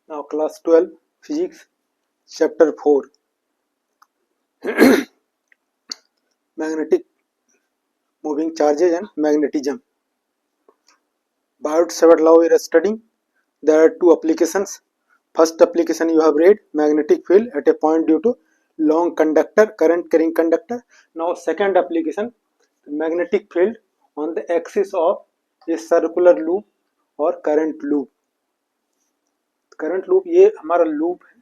Now class 12 physics chapter 4 magnetic moving charges and magnetism. Biot-Savart law we are studying. There are two applications. First application you have read, magnetic field at a point due to long conductor, current carrying conductor. Now second application, magnetic field on the axis of a circular loop और current loop. Current loop ये हमारा loop है.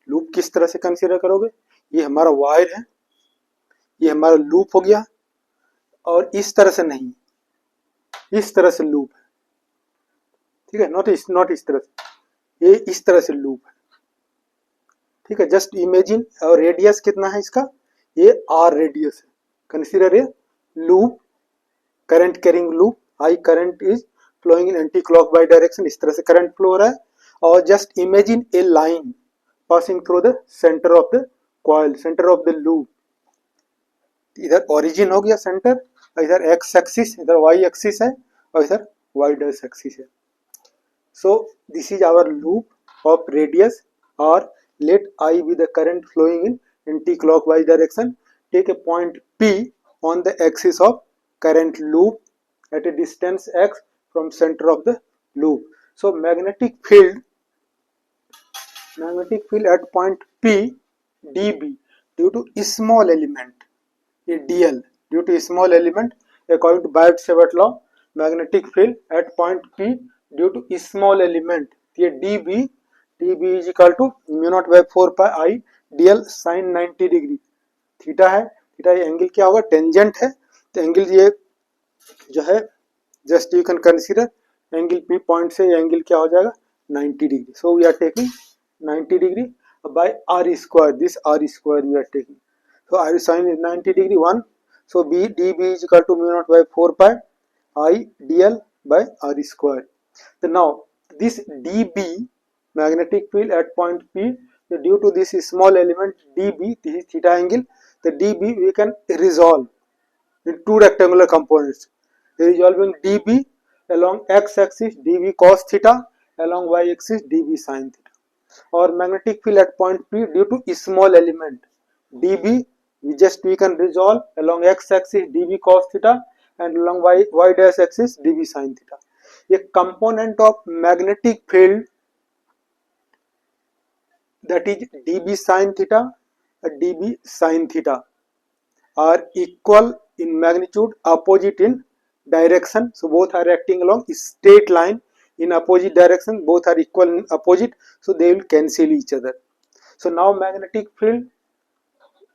Loop किस तरह से consider करोगे, ये हमारा वायर है, ये हमारा लूप हो गया, और इस तरह से नहीं, इस तरह से लूप है. ठीक है, नॉट इस तरह से, ये इस तरह से लूप है. ठीक है, जस्ट इमेजिन. और रेडियस कितना है इसका, ये आर रेडियस है. Consider a loop, current carrying loop, I current is flowing in anti clockwise direction. इस तरह से करंट फ्लो हो रहा है. और just imagine a line passing through the centre of the coil, centre of the loop. इधर origin हो गया सेंटर, इधर एक्स एक्सिस, इधर वाई एक्सिस है, और इधर वाई डैश एक्सिस है. So this is our loop of radius r. Let I be the current flowing in anti-clockwise direction. Take a point P on the axis of current loop at a distance x from center of the loop. So magnetic field at point P dB due to small element, a dl, due to small element, according to Biot-Savart law, magnetic field at point P due to small element, ये dB is equal to mu naught by 4 pi I dl sine 90 degree. Theta है, theta ये angle क्या होगा, tangent है, तो angle ये जो है just you can consider angle P point से ये एंगल क्या हो जाएगा 90 degree. So we are taking 90 degree by R square, this R square we are taking. So R sign is 90 degree 1. So B dB is equal to mu naught by 4 pi I dl by r square. So now this dB magnetic field at point P, so due to this small element dB, this is theta angle, the dB we can resolve in two rectangular components. Resolving dB along x axis dB cos theta, along y axis dB sin theta. Or magnetic field at point P due to small element dB, we can resolve along x axis dB cos theta and along y dash axis dB sin theta. A component of magnetic field that is dB sin theta and dB sin theta are equal in magnitude, opposite in direction. So both are acting along straight line in opposite direction, both are equal in opposite, so they will cancel each other. So now magnetic field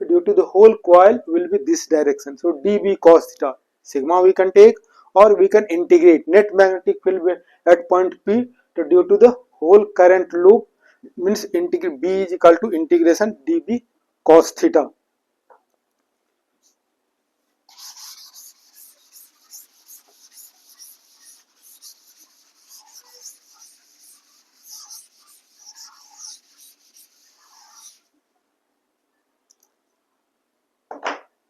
due to the whole coil will be this direction. So dB cos theta, sigma we can take, or we can integrate net magnetic field at point P to due to the whole current loop, means integrate B is equal to integration dB cos theta.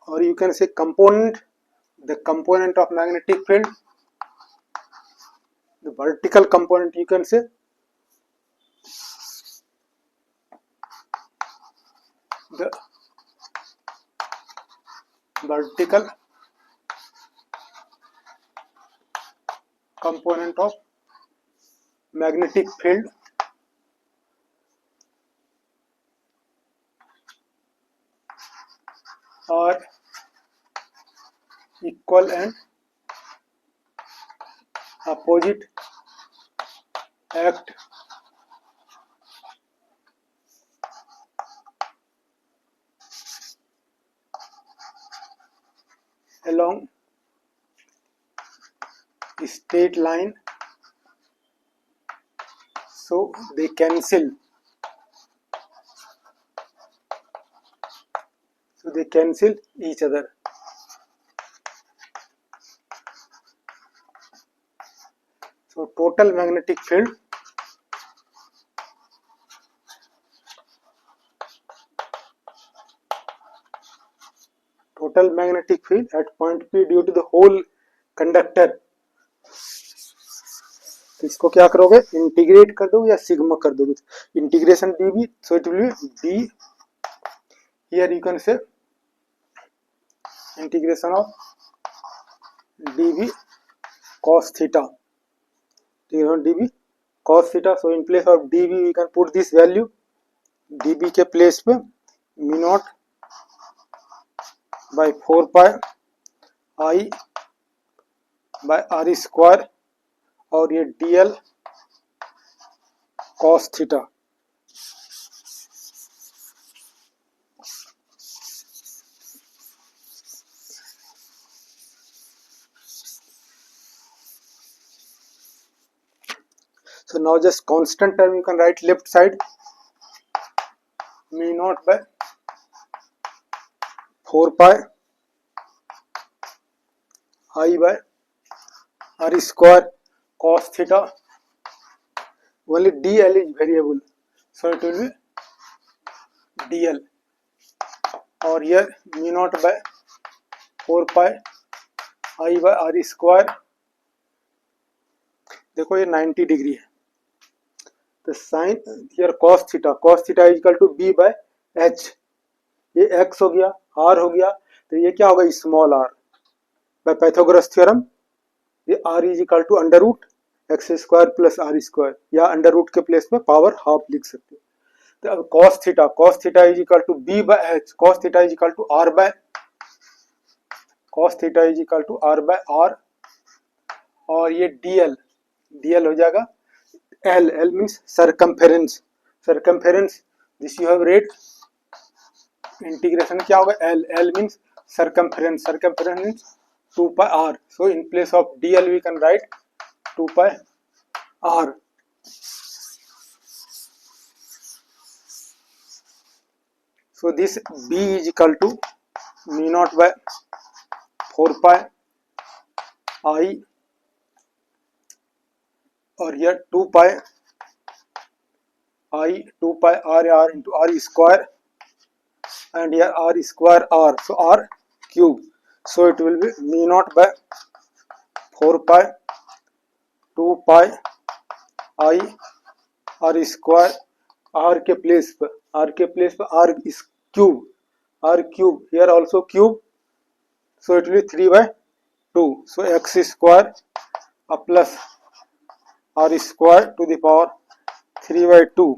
Or you can say component, the component of magnetic field, the vertical component you can say, the vertical component of magnetic field are equal and opposite act along straight line, so they cancel, each other. So total magnetic field at point P due to the whole conductor तो इसको क्या करोगे, integrate कर दोगे या sigma कर दोगे, integration dv, so it will be d, here you can say integration of dv cos theta, dv cos theta, so in place of dv we can put this value, dv के place पे mu naught by 4 pi I by R square, और ये dl cos theta. So now just constant term you can write left side, mu naught by 4 pi I by r square cos theta, only dl is variable, so it will be dl, और here mu naught by 4 pi I by r square, देखो ये 90 degree है, तो sine here cos theta is equal to b by h, ये x हो गया, r हो गया, तो ये क्या होगा, small r by Pythagoras theorem, ये r is equal to under root X square plus R square, या अंडर रूट के प्लेस में पावर हाफ लिख सकते हो। तो अब cos theta is equal to b by h, cos theta is equal to r by r, और ये dl हो जाएगा L means circumference, this you have read, integration क्या होगा, L means circumference means 2 pi r, so in place of dl we can write 2 pi r, so this b is equal to mu naught by 4 pi I, और यह 2 pi r into r square, and here r square r, so r cube, so it will be mu naught by 4 pi 2 pi I r square, r के place पर r is cube, here also cube, so it will be 3 by 2, so x square plus r square to the power 3 by 2।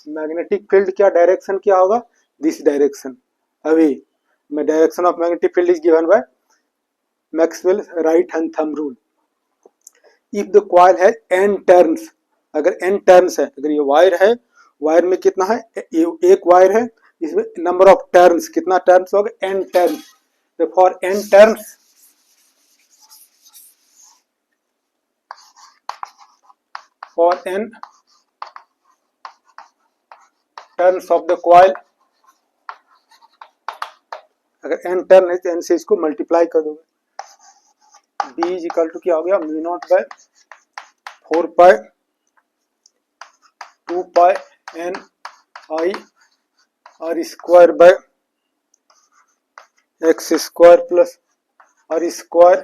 Magnetic field क्या direction क्या होगा, this direction away, direction of magnetic field is given by Maxwell right hand thumb rule. If the coil है n turns, अगर n turns है, अगर ये wire है, wire में कितना है, एक वायर है, इसमें नंबर ऑफ टर्न्स, कितना टर्न्स होगा, n टर्न्स, तो for n turns, for n turns of the coil, अगर n टर्न है तो n से इसको मल्टीप्लाई कर दोगे, b इज इक्वल टू क्या हो गया, mu naught by 4 pi 2 pi n I r square by x square plus r square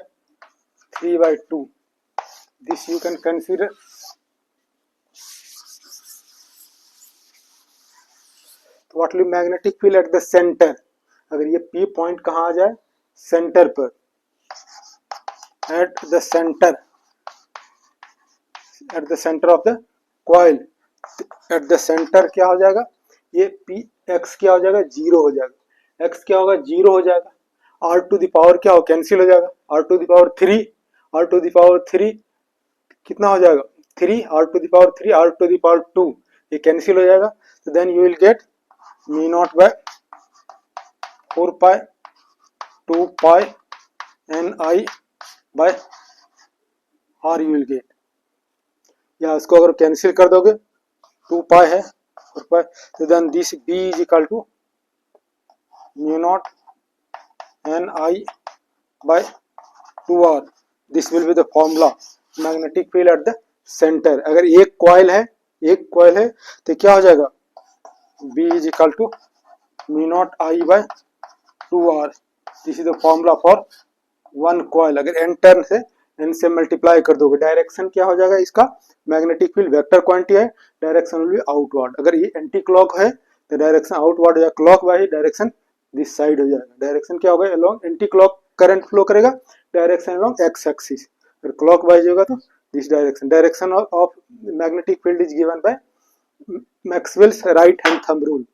3 by 2, this you can consider। What will magnetic field at the centre, अगर ये P point कहाँ आ जाए, centre पर, at the centre of the coil, at the centre क्या हो जाएगा, ये P x क्या हो जाएगा, जीरो हो जाएगा, x क्या होगा, जीरो हो जाएगा, r टू द पावर क्या हो, कैंसिल हो जाएगा, r टू द पावर 3 कितना हो जाएगा, 3, r to the power 3, r to the power 2, ये कैंसिल हो जाएगा, तो then you will get mu naught by 4 pi 2 pi n I by r you will get, या इसको अगर कैंसिल कर दोगे 2 pi है 4 pi, तो then this b is equal to mu naught n I by 2r, this will be the formula magnetic field at the center। अगर एक coil है तो क्या हो जाएगा, b is equal to mu naught I by 2r, this is the formula for one coil। अगर n turn है N से मल्टीप्लाई कर दोगे, डायरेक्शन क्या हो जाएगा इसका, मैग्नेटिक फील्ड वेक्टर क्वांटिटी है, डायरेक्शन विल बी आउटवर्ड। अगर ये एंटी क्लॉक है तो डायरेक्शन आउटवर्ड या clock wise direction this side हो जाएगा। डायरेक्शन क्या होगा, along anti clock current flow करेगा, डायरेक्शन अलोंग एक्स एक्सिस। अगर क्लॉक वाइज होगा तो this direction. Direction of magnetic field is given by Maxwell's right hand thumb rule.